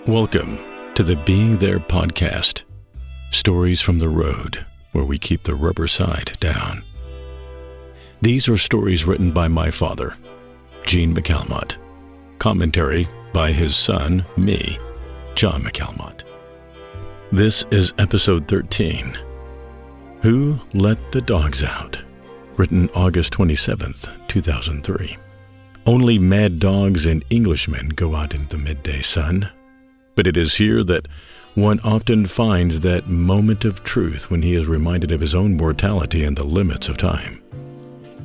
Welcome to the Being There podcast. Stories from the road, where we keep the rubber side down. These are stories written by my father, Gene McAlmont. Commentary by his son, me, John McAlmont. This is episode 13. Who Let the Dogs Out? Written August 27th, 2003. Only mad dogs and Englishmen go out into the midday sun. But it is here that one often finds that moment of truth when he is reminded of his own mortality and the limits of time.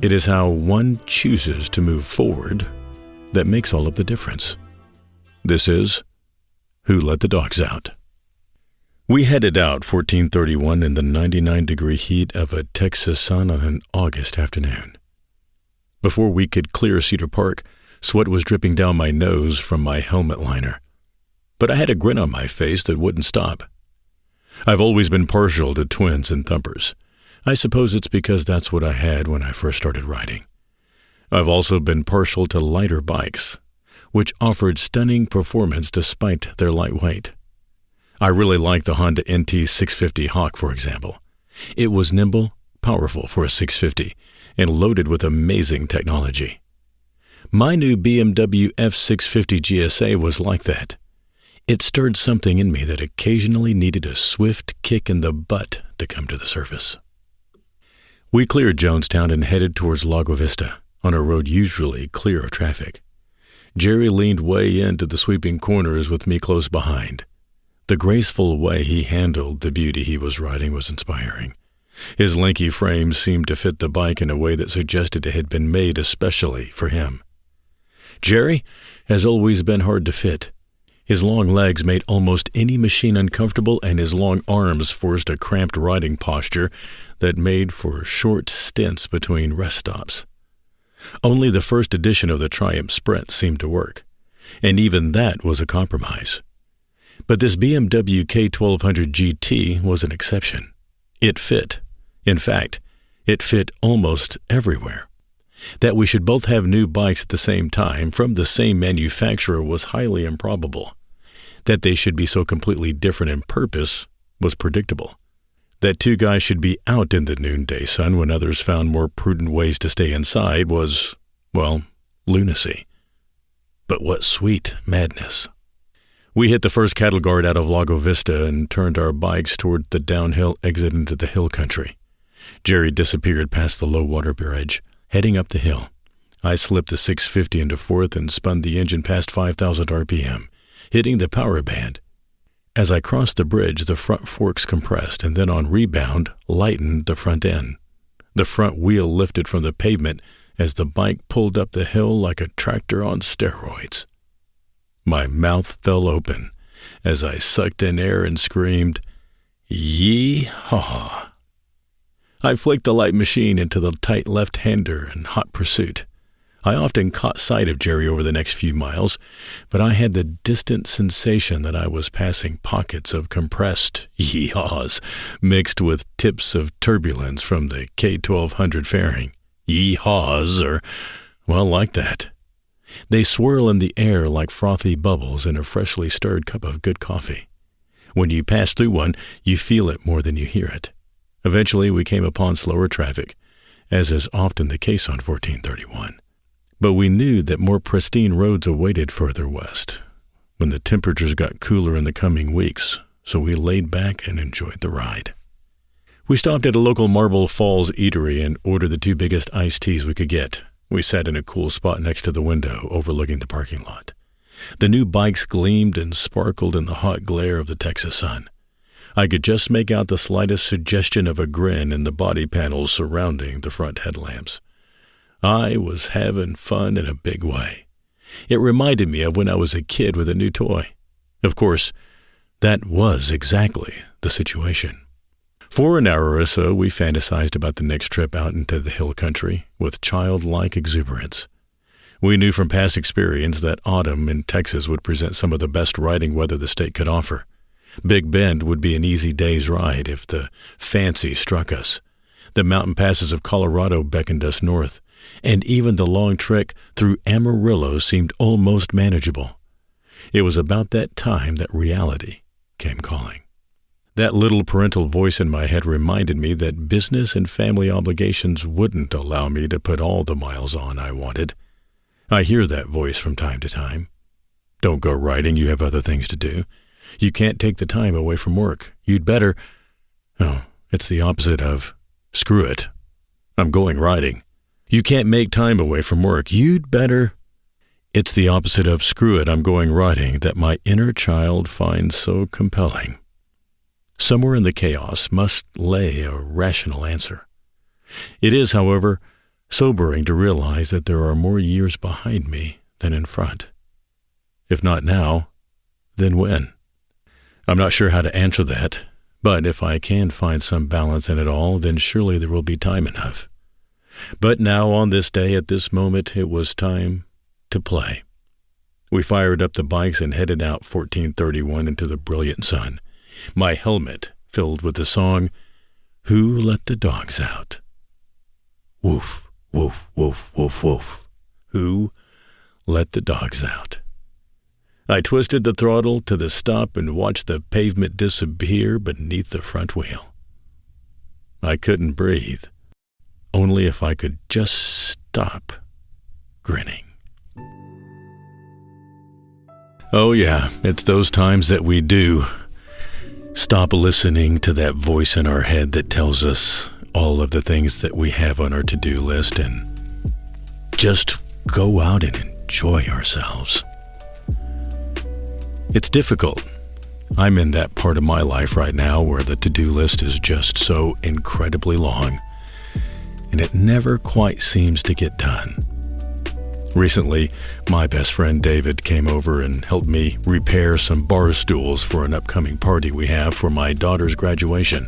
It is how one chooses to move forward that makes all of the difference. This is Who Let the Dogs Out? We headed out 1431 in the 99-degree heat of a Texas sun on an August afternoon. Before we could clear Cedar Park, sweat was dripping down my nose from my helmet liner. But I had a grin on my face that wouldn't stop. I've always been partial to twins and thumpers. I suppose it's because that's what I had when I first started riding. I've also been partial to lighter bikes, which offered stunning performance despite their light weight. I really liked the Honda NT 650 Hawk, for example. It was nimble, powerful for a 650, and loaded with amazing technology. My new BMW F650 GSA was like that. It stirred something in me that occasionally needed a swift kick in the butt to come to the surface. We cleared Jonestown and headed towards Lago Vista, on a road usually clear of traffic. Jerry leaned way into the sweeping corners with me close behind. The graceful way he handled the beauty he was riding was inspiring. His lanky frame seemed to fit the bike in a way that suggested it had been made especially for him. Jerry has always been hard to fit. His long legs made almost any machine uncomfortable, and his long arms forced a cramped riding posture that made for short stints between rest stops. Only the first edition of the Triumph Sprint seemed to work, and even that was a compromise. But this BMW K1200 GT was an exception. It fit. In fact, it fit almost everywhere. That we should both have new bikes at the same time from the same manufacturer was highly improbable. That they should be so completely different in purpose was predictable. That two guys should be out in the noonday sun when others found more prudent ways to stay inside was, well, lunacy. But what sweet madness. We hit the first cattle guard out of Lago Vista and turned our bikes toward the downhill exit into the hill country. Jerry disappeared past the low water bridge, heading up the hill. I slipped the 650 into fourth and spun the engine past 5,000 RPM, hitting the power band. As I crossed the bridge, the front forks compressed and then on rebound, lightened the front end. The front wheel lifted from the pavement as the bike pulled up the hill like a tractor on steroids. My mouth fell open as I sucked in air and screamed, "Yee-haw!" I flicked the light machine into the tight left-hander in hot pursuit. I often caught sight of Jerry over the next few miles, but I had the distant sensation that I was passing pockets of compressed yee-haws mixed with tips of turbulence from the K1200 fairing. Yee-haws are, well, like that. They swirl in the air like frothy bubbles in a freshly stirred cup of good coffee. When you pass through one, you feel it more than you hear it. Eventually, we came upon slower traffic, as is often the case on 1431. But we knew that more pristine roads awaited further west, when the temperatures got cooler in the coming weeks, so we laid back and enjoyed the ride. We stopped at a local Marble Falls eatery and ordered the two biggest iced teas we could get. We sat in a cool spot next to the window, overlooking the parking lot. The new bikes gleamed and sparkled in the hot glare of the Texas sun. I could just make out the slightest suggestion of a grin in the body panels surrounding the front headlamps. I was having fun in a big way. It reminded me of when I was a kid with a new toy. Of course, that was exactly the situation. For an hour or so, we fantasized about the next trip out into the hill country with childlike exuberance. We knew from past experience that autumn in Texas would present some of the best riding weather the state could offer. Big Bend would be an easy day's ride if the fancy struck us. The mountain passes of Colorado beckoned us north, and even the long trek through Amarillo seemed almost manageable. It was about that time that reality came calling. That little parental voice in my head reminded me that business and family obligations wouldn't allow me to put all the miles on I wanted. I hear that voice from time to time. Don't go riding, you have other things to do. You can't take the time away from work. You'd better... Oh, it's the opposite of, screw it, I'm going riding. You can't make time away from work. You'd better... It's the opposite of, screw it, I'm going riding, that my inner child finds so compelling. Somewhere in the chaos must lay a rational answer. It is, however, sobering to realize that there are more years behind me than in front. If not now, then when? I'm not sure how to answer that, but if I can find some balance in it all, then surely there will be time enough. But now, on this day, at this moment, it was time to play. We fired up the bikes and headed out 1431 into the brilliant sun, my helmet filled with the song, Who Let the Dogs Out? Woof, woof, woof, woof, woof. Who let the dogs out? I twisted the throttle to the stop and watched the pavement disappear beneath the front wheel. I couldn't breathe, only if I could just stop grinning. Oh yeah, it's those times that we do stop listening to that voice in our head that tells us all of the things that we have on our to-do list and just go out and enjoy ourselves. It's difficult. I'm in that part of my life right now where the to-do list is just so incredibly long, and it never quite seems to get done. Recently, my best friend David came over and helped me repair some bar stools for an upcoming party we have for my daughter's graduation.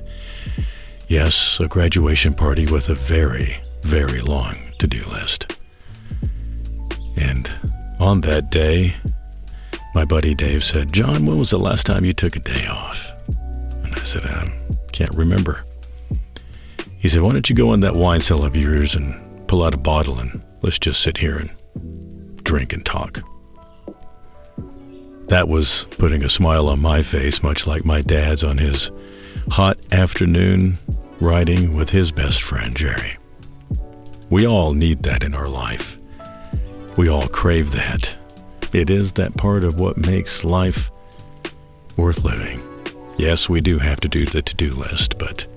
Yes, a graduation party with a very, very long to-do list. And on that day, my buddy Dave said, "John, when was the last time you took a day off?" And I said, "I can't remember." He said, "Why don't you go in that wine cellar of yours and pull out a bottle and let's just sit here and drink and talk." That was putting a smile on my face, much like my dad's on his hot afternoon riding with his best friend, Jerry. We all need that in our life. We all crave that. It is that part of what makes life worth living. Yes, we do have to do the to-do list, but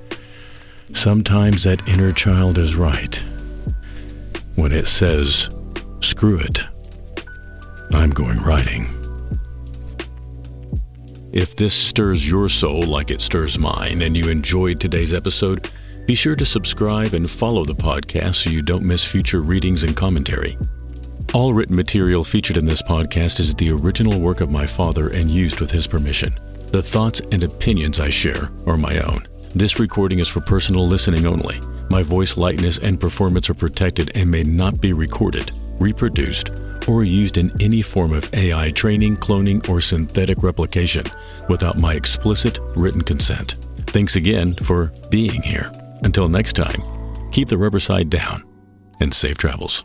sometimes that inner child is right when it says, screw it, I'm going riding. If this stirs your soul like it stirs mine and you enjoyed today's episode, be sure to subscribe and follow the podcast so you don't miss future readings and commentary. All written material featured in this podcast is the original work of my father and used with his permission. The thoughts and opinions I share are my own. This recording is for personal listening only. My voice lightness and performance are protected and may not be recorded, reproduced, or used in any form of AI training, cloning, or synthetic replication without my explicit written consent. Thanks again for being here. Until next time, keep the rubber side down and safe travels.